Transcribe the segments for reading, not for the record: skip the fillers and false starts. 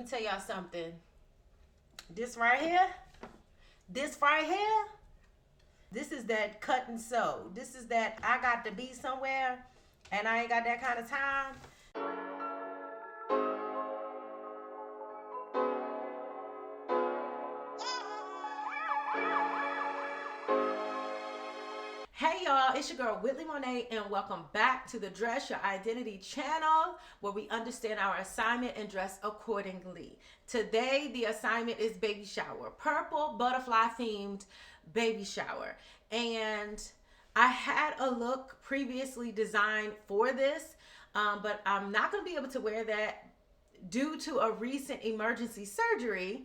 tell y'all something. This right here, this is that cut and sew. This is that I got to be somewhere and I ain't got that kind of time. Hey y'all, it's your girl Whitley Mone't, and welcome back to the Dress Your Identity channel, where we understand our assignment and dress accordingly. Today the assignment is baby shower, purple butterfly themed baby shower. And I had a look previously designed for this, but I'm not going to be able to wear that due to a recent emergency surgery.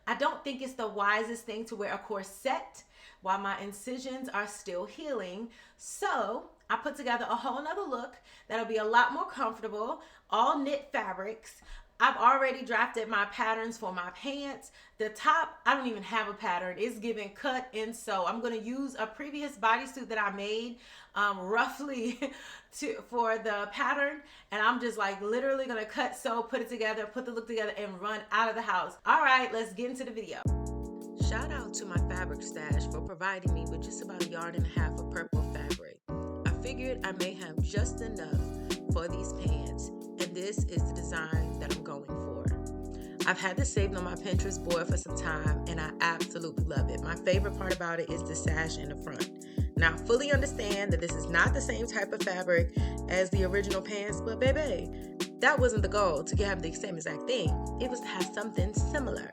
I don't think it's the wisest thing to wear a corset while my incisions are still healing. So I put together a whole nother look that'll be a lot more comfortable, all knit fabrics. I've already drafted my patterns for my pants. The top, I don't even have a pattern. It's giving cut and sew. I'm gonna use a previous bodysuit that I made roughly for the pattern. And I'm just like literally gonna cut, sew, put it together, put the look together and run out of the house. All right, let's get into the video. Shout out to my fabric stash for providing me with just about 1.5 yards of purple fabric. I figured I may have just enough for these pants, and this is the design that I'm going for. I've had this saved on my Pinterest board for some time, and I absolutely love it. My favorite part about it is the sash in the front. Now, I fully understand that this is not the same type of fabric as the original pants, but baby, that wasn't the goal, to have the same exact thing. It was to have something similar.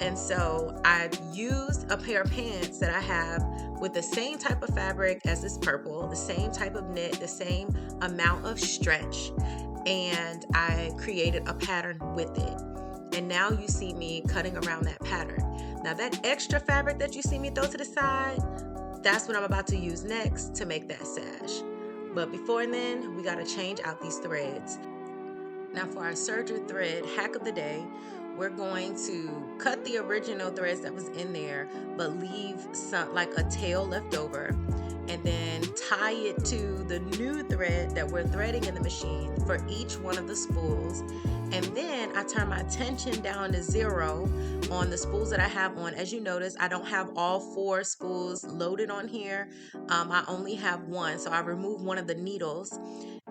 And so I used a pair of pants that I have with the same type of fabric as this purple, the same type of knit, the same amount of stretch, and I created a pattern with it. And now you see me cutting around that pattern. Now that extra fabric that you see me throw to the side, that's what I'm about to use next to make that sash. But before then, we gotta change out these threads. Now for our serger thread hack of the day, we're going to cut the original threads that was in there, but leave some like a tail left over, and then tie it to the new thread that we're threading in the machine for each one of the spools. And then I turn my tension down to 0 on the spools that I have on. As you notice, I don't have all 4 spools loaded on here. I only have 1, so I remove one of the needles.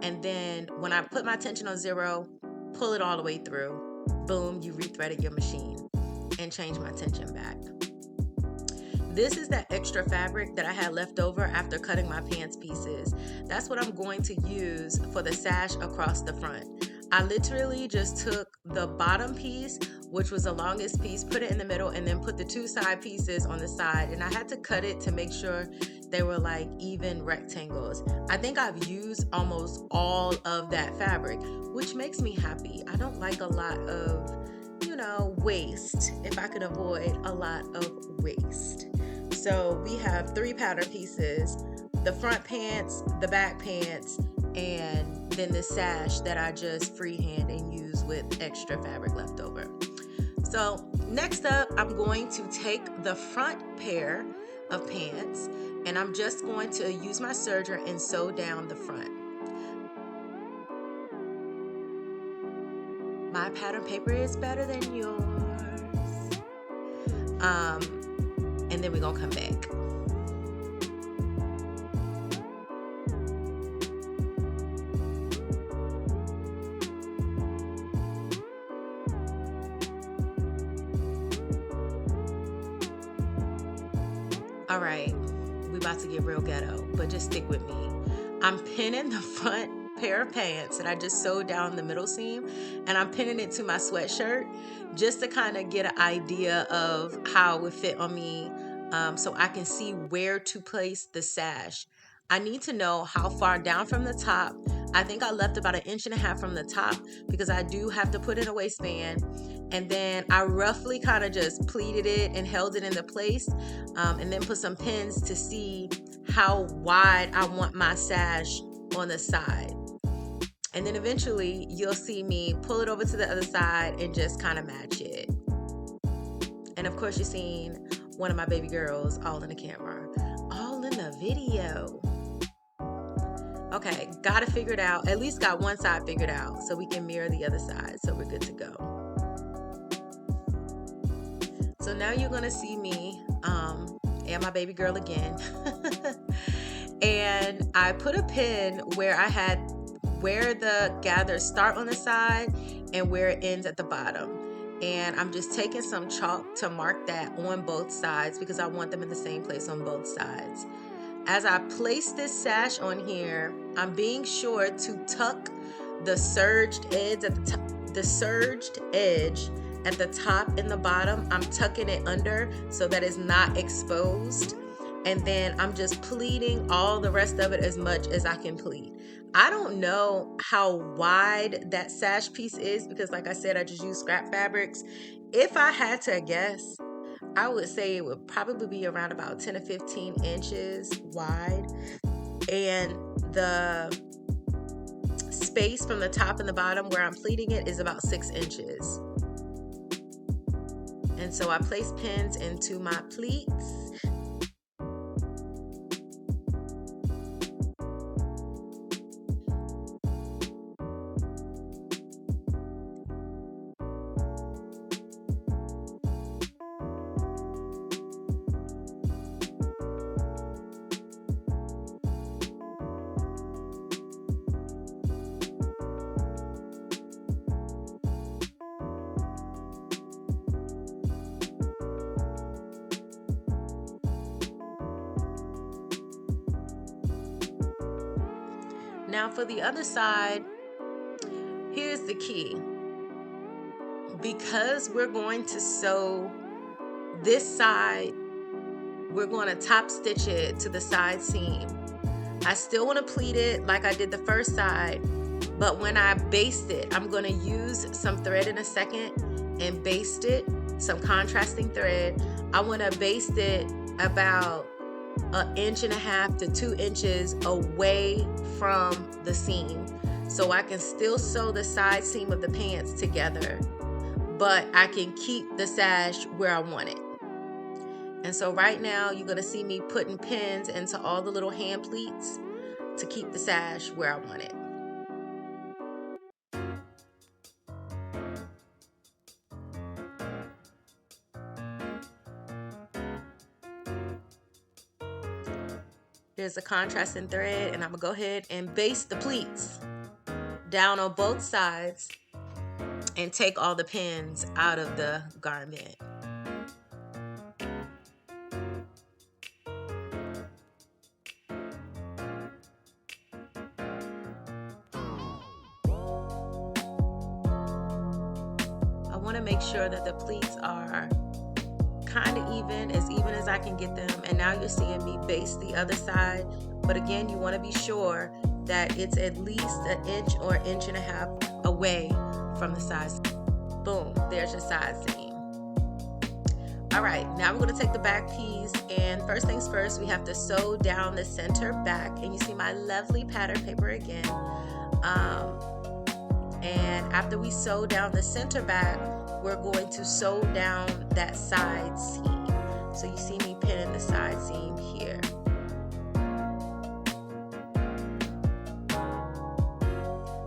And then when I put my tension on 0, pull it all the way through. Boom, you rethreaded your machine, and change my tension back. This is that extra fabric that I had left over after cutting my pants pieces. That's what I'm going to use for the sash across the front. I literally just took the bottom piece, which was the longest piece, put it in the middle, and then put the 2 side pieces on the side. And I had to cut it to make sure they were like even rectangles. I think I've used almost all of that fabric, which makes me happy. I don't like a lot of, waste, if I could avoid a lot of waste. So we have 3 pattern pieces, the front pants, the back pants, and then the sash that I just freehand and use with extra fabric left over. So next up, I'm going to take the front pair of pants, and I'm just going to use my serger and sew down the front. My pattern paper is better than yours. And then we're gonna come back. All right, we about to get real ghetto, but just stick with me. I'm pinning the front pair of pants that I just sewed down the middle seam, and I'm pinning it to my sweatshirt just to kind of get an idea of how it would fit on me, so I can see where to place the sash. I need to know how far down from the top. I think I left about 1.5 inches from the top because I do have to put in a waistband, and then I roughly kind of just pleated it and held it into place, and then put some pins to see how wide I want my sash on the side. And then eventually you'll see me pull it over to the other side and just kind of match it. And of course you're seeing one of my baby girls all in the camera, all in the video. Okay, got it figured out. At least got one side figured out so we can mirror the other side, so we're good to go. now you're gonna see me and my baby girl again. And I put a pin where I had where the gathers start on the side and where it ends at the bottom. And I'm just taking some chalk to mark that on both sides because I want them in the same place on both sides. As I place this sash on here, I'm being sure to tuck the surged edge at the top, at the top and the bottom. I'm tucking it under so that it's not exposed. And then I'm just pleating all the rest of it as much as I can pleat. I don't know how wide that sash piece is because, like I said, I just use scrap fabrics. If I had to guess, I would say it would probably be around about 10 to 15 inches wide. And the space from the top and the bottom where I'm pleating it is about 6 inches. And so I place pins into my pleats. Now for the other side, here's the key. Because we're going to sew this side, we're going to top stitch it to the side seam. I still want to pleat it like I did the first side, but when I baste it, I'm going to use some thread in a second and baste it, some contrasting thread. I want to baste it about 1.5 to 2 inches away from the seam so I can still sew the side seam of the pants together, but I can keep the sash where I want it. And so right now you're going to see me putting pins into all the little hand pleats to keep the sash where I want it. Here's the contrasting thread, and I'm gonna go ahead and baste the pleats down on both sides and take all the pins out of the garment. I want to make sure that the pleats are kind of even as I can get them. And now you're seeing me baste the other side, but again, you want to be sure that it's at least 1 inch or 1.5 inches away from the side seam. Boom, there's your side seam. All right, now we're going to take the back piece, and first things first, we have to sew down the center back. And you see my lovely pattern paper again. And after we sew down the center back, we're going to sew down that side seam. So you see me pinning the side seam here.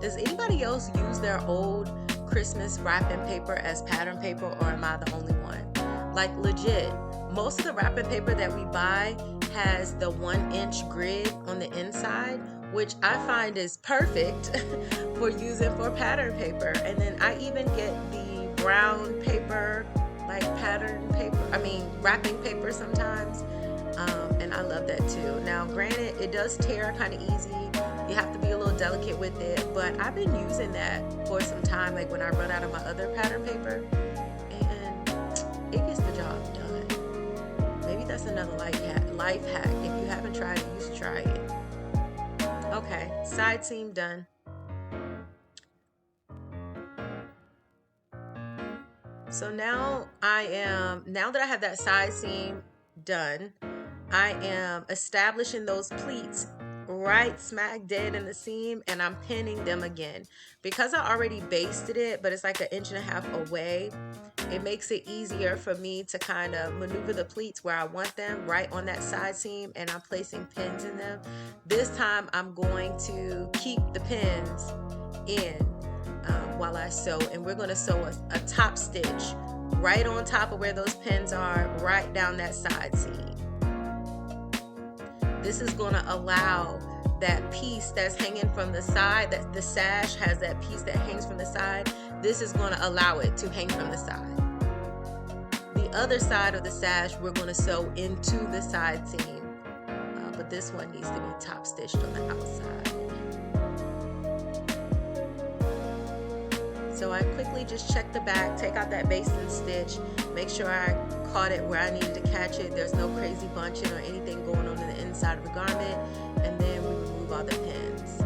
Does anybody else use their old Christmas wrapping paper as pattern paper, or am I the only one? Like legit, most of the wrapping paper that we buy has the 1-inch grid on the inside, which I find is perfect for using for pattern paper. And then I even get the brown paper, like wrapping paper sometimes, and I love that too. Now granted, it does tear kind of easy, you have to be a little delicate with it, but I've been using that for some time, like when I run out of my other pattern paper, and it gets the job done. Maybe that's another life hack. If you haven't tried it, you should try it. Okay, side seam done. So now that I have that side seam done, I am establishing those pleats right smack dead in the seam, and I'm pinning them again. Because I already basted it, but it's like 1.5 inches away, it makes it easier for me to kind of maneuver the pleats where I want them, right on that side seam, and I'm placing pins in them. This time I'm going to keep the pins in while I sew, and we're going to sew a top stitch right on top of where those pins are, right down that side seam. This is going to allow that piece that's hanging from the side, that the sash has that piece that hangs from the side. This is going to allow it to hang from the side. The other side of the sash, we're going to sew into the side seam, but this one needs to be top stitched on the outside. So I quickly just check the back, take out that basting stitch, make sure I caught it where I needed to catch it. There's no crazy bunching or anything going on the inside of the garment. And then we remove all the pins.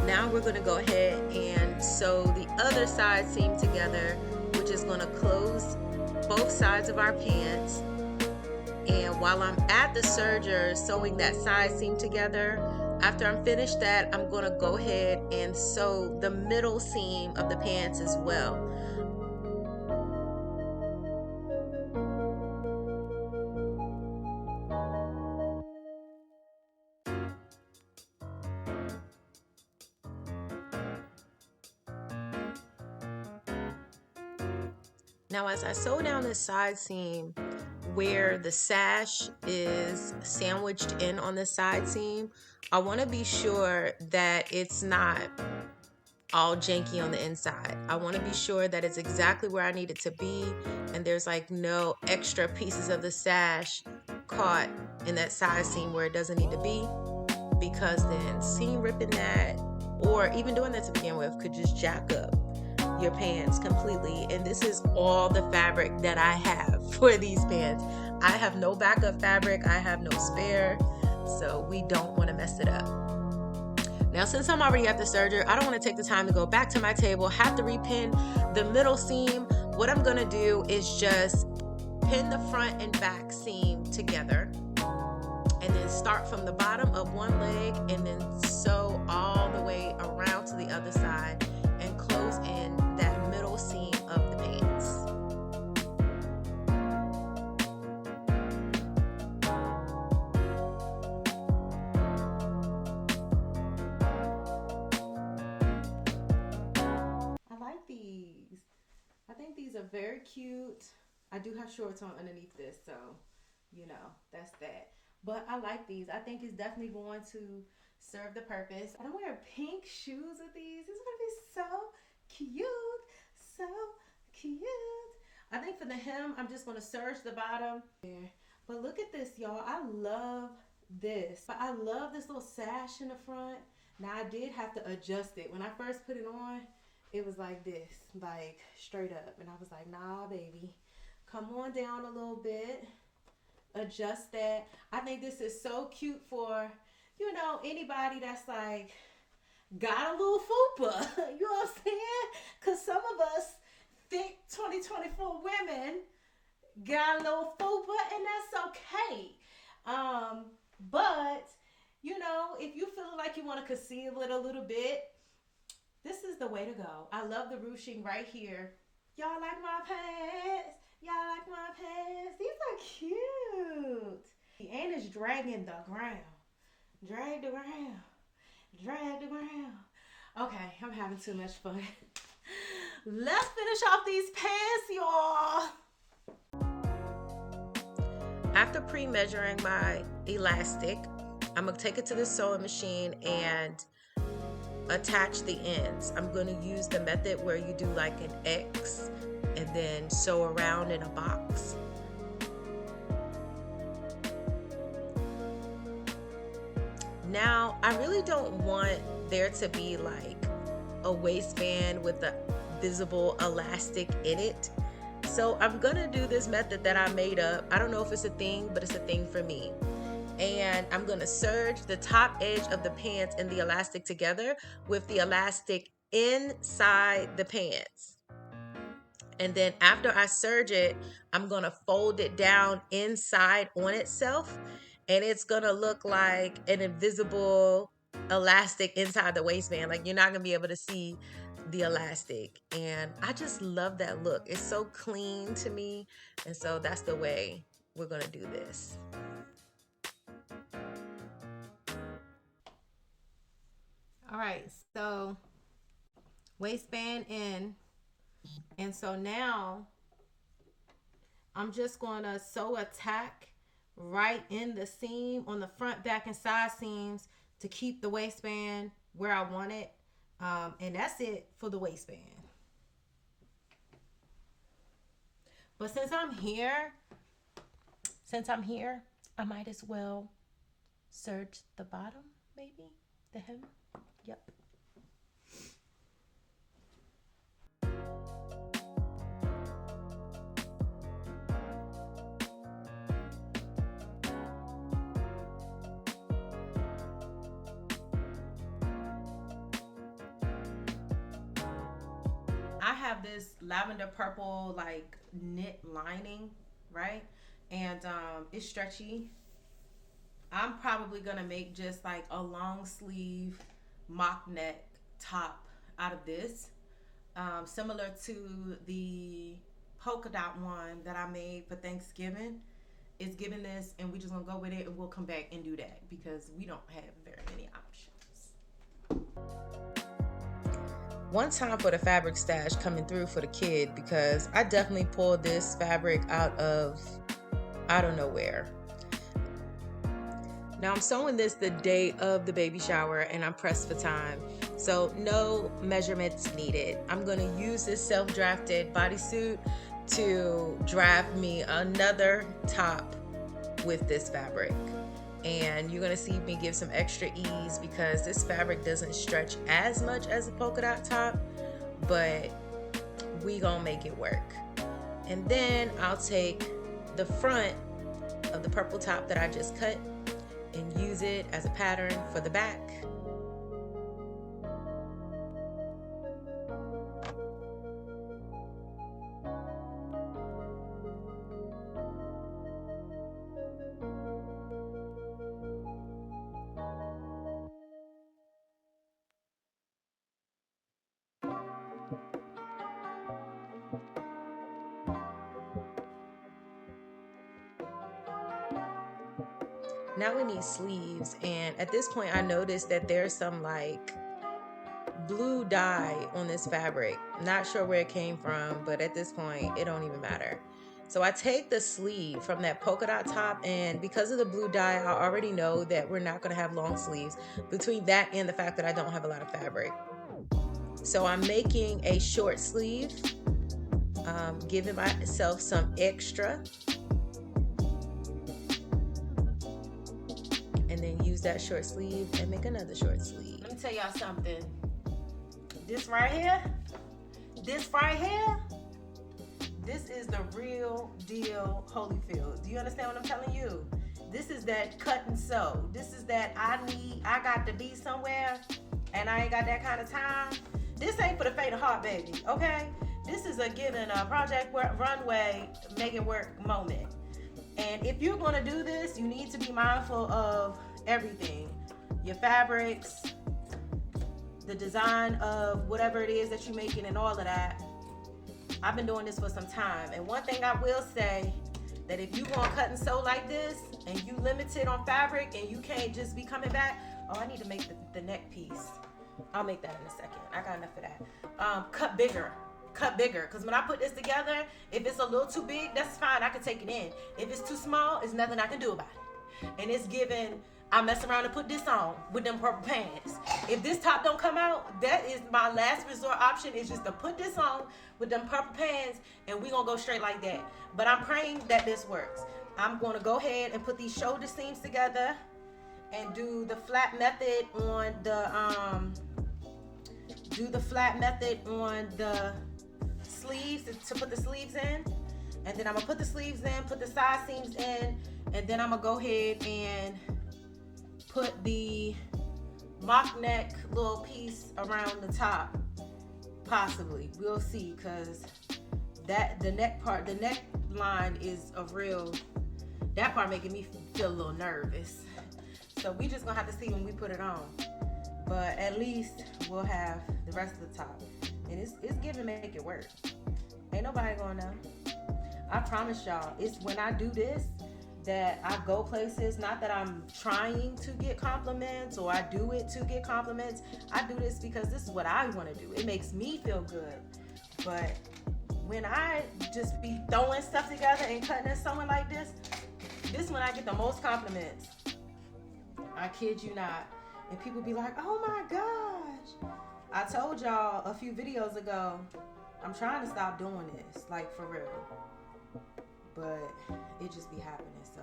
Now we're going to go ahead and sew the other side seam together, which is going to close both sides of our pants. And while I'm at the serger sewing that side seam together, after I'm finished that, I'm going to go ahead and sew the middle seam of the pants as well. Now as I sew down the side seam where the sash is sandwiched in on the side seam, I want to be sure that it's not all janky on the inside. I want to be sure that it's exactly where I need it to be, and there's like no extra pieces of the sash caught in that side seam where it doesn't need to be, because then seam ripping that or even doing that to begin with could just jack up your pants completely. And this is all the fabric that I have for these pants. I have no backup fabric, I have no spare, so we don't want to mess it up. Now since I'm already at the serger, I don't want to take the time to go back to my table, have to repin the middle seam. What I'm going to do is just pin the front and back seam together, and then start from the bottom of one leg and then sew all the way around to the other side and close in that middle seam of the pants. I like these. I think these are very cute. I do have shorts on underneath this, so you know, that's that. But I like these. I think it's definitely going to serve the purpose. I'm wearing pink shoes with these. This is going to be so cute. So cute. I think for the hem, I'm just going to serge the bottom. But look at this, y'all. I love this. But I love this little sash in the front. Now, I did have to adjust it. When I first put it on, it was like this, like straight up. And I was like, nah, baby. Come on down a little bit. Adjust that. I think this is so cute for, you know, anybody that's like got a little fupa. You know what I'm saying? Because some of us thick 2024 women got a little fupa, and that's okay. But you know, if you feel like you want to conceal it a little bit, this is the way to go. I love the ruching right here. Y'all like my pants? Y'all like my pants? These are cute. And it's dragging the ground. Drag the ground. Drag the ground. Okay, I'm having too much fun. Let's finish off these pants, y'all. After pre-measuring my elastic, I'm going to take it to the sewing machine and attach the ends. I'm going to use the method where you do like an X and then sew around in a box. Now, I really don't want there to be like a waistband with a visible elastic in it. So I'm gonna do this method that I made up. I don't know if it's a thing, but it's a thing for me. And I'm gonna serge the top edge of the pants and the elastic together with the elastic inside the pants. And then after I serge it, I'm gonna fold it down inside on itself, and it's gonna look like an invisible elastic inside the waistband. Like you're not gonna be able to see the elastic. And I just love that look. It's so clean to me. And so that's the way we're gonna do this. All right, so waistband in, And so now I'm just going to sew a tack right in the seam on the front, back, and side seams to keep the waistband where I want it. And that's it for the waistband. But since I'm here, I might as well serge the bottom, maybe the hem. Yep. I have this lavender purple like knit lining, right? And it's stretchy. I'm probably gonna make just like a long sleeve mock neck top out of this, similar to the polka dot one that I made for Thanksgiving. It's giving this, and we just gonna go with it, and we'll come back and do that because we don't have very many options. One time for the fabric stash coming through for the kid, because I definitely pulled this fabric out of nowhere. Now I'm sewing this the day of the baby shower, and I'm pressed for time, so no measurements needed. I'm going to use this self-drafted bodysuit to draft me another top with this fabric. And you're going to see me give some extra ease because this fabric doesn't stretch as much as a polka dot top, but we gonna make it work. And then I'll take the front of the purple top that I just cut and use it as a pattern for the back. Now we need sleeves, and at this point I noticed that there's some like blue dye on this fabric. Not sure where it came from, but at this point it don't even matter. So I take the sleeve from that polka dot top, and because of the blue dye, I already know that we're not going to have long sleeves between that and the fact that I don't have a lot of fabric. So I'm making a short sleeve, giving myself some extra, and then use that short sleeve and make another short sleeve. Let me tell y'all something. This right here, this is the real deal Holyfield. Do you understand what I'm telling you? This is that cut and sew. This is that I got to be somewhere and I ain't got that kind of time. This ain't for the faint of heart, baby, okay? This is a given project runway, make it work moment. And if you're gonna do this, you need to be mindful of everything. Your fabrics, the design of whatever it is that you're making, and all of that. I've been doing this for some time, and one thing I will say, that if you gonna cut and sew like this and you limited on fabric and you can't just be coming back, oh, I need to make the neck piece. I'll make that in a second. I got enough of that. Cut bigger, because when I put this together, if it's a little too big, that's fine, I can take it in. If it's too small, there's nothing I can do about it. And it's given, I mess around and put this on with them purple pants. If this top don't come out, that is my last resort option, is just to put this on with them purple pants, and we gonna go straight like that. But I'm praying that this works. I'm gonna go ahead and put these shoulder seams together and do the flat method on the sleeves to put the sleeves in. And then I'm gonna put the sleeves in, put the side seams in, and then I'm gonna go ahead and put the mock neck little piece around the top. Possibly, we'll see, because the neck line is a real, that part making me feel a little nervous. So we just gonna have to see when we put it on. But at least we'll have the rest of the top. And it's giving make it work. Ain't nobody gonna know. I promise y'all, it's when I do this that I go places. Not that I'm trying to get compliments or I do it to get compliments. I do this because this is what I want to do. It makes me feel good. But when I just be throwing stuff together and cutting and sewing like this when I get the most compliments. I kid you not. And people be like, oh my gosh. I told y'all a few videos ago, I'm trying to stop doing this, like for real. But it just be happening, so.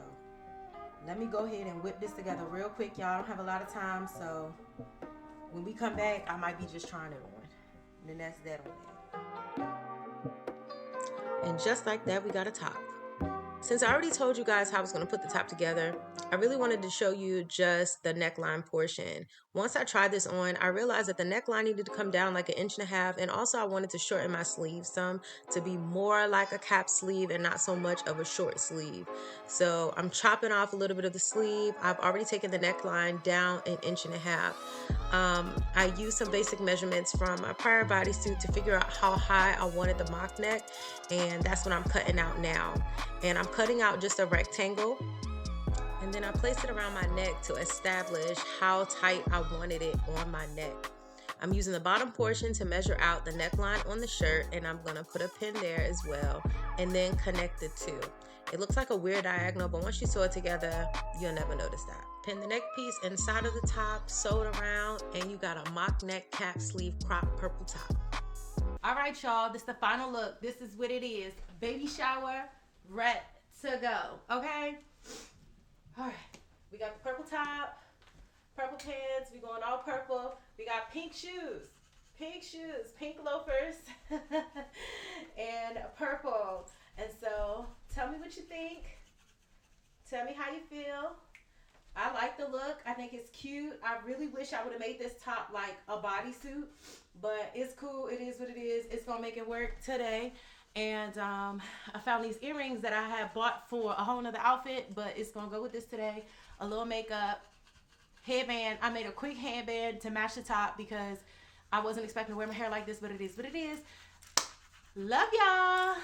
Let me go ahead and whip this together real quick, y'all. I don't have a lot of time, so when we come back, I might be just trying it on. And then that's that on that. And just like that, we got a top. Since I already told you guys how I was going to put the top together, I really wanted to show you just the neckline portion. Once I tried this on, I realized that the neckline needed to come down like 1.5 inches, and also I wanted to shorten my sleeve some to be more like a cap sleeve and not so much of a short sleeve. So I'm chopping off a little bit of the sleeve. I've already taken the neckline down 1.5 inches. I used some basic measurements from my prior bodysuit to figure out how high I wanted the mock neck, and that's what I'm cutting out now. And I'm cutting out just a rectangle, and then I placed it around my neck to establish how tight I wanted it on my neck. I'm using the bottom portion to measure out the neckline on the shirt, and I'm gonna put a pin there as well, and then connect the two. It looks like a weird diagonal, but once you sew it together, you'll never notice that. Pin the neck piece inside of the top, sew it around, and you got a mock neck cap sleeve crop purple top. All right, y'all, this is the final look. This is what it is. Baby shower, ready to go, okay? All right, we got the purple top, purple pants, we going all purple. We got pink shoes, pink loafers, and purple. And so, tell me what you think. Tell me how you feel. I like the look. I think it's cute. I really wish I would have made this top like a bodysuit, but it's cool. It is what it is. It's gonna make it work today. And I found these earrings that I had bought for a whole nother outfit, but it's gonna go with this today. A little makeup, headband. I made a quick headband to match the top because I wasn't expecting to wear my hair like this, but it is what it is. Love y'all.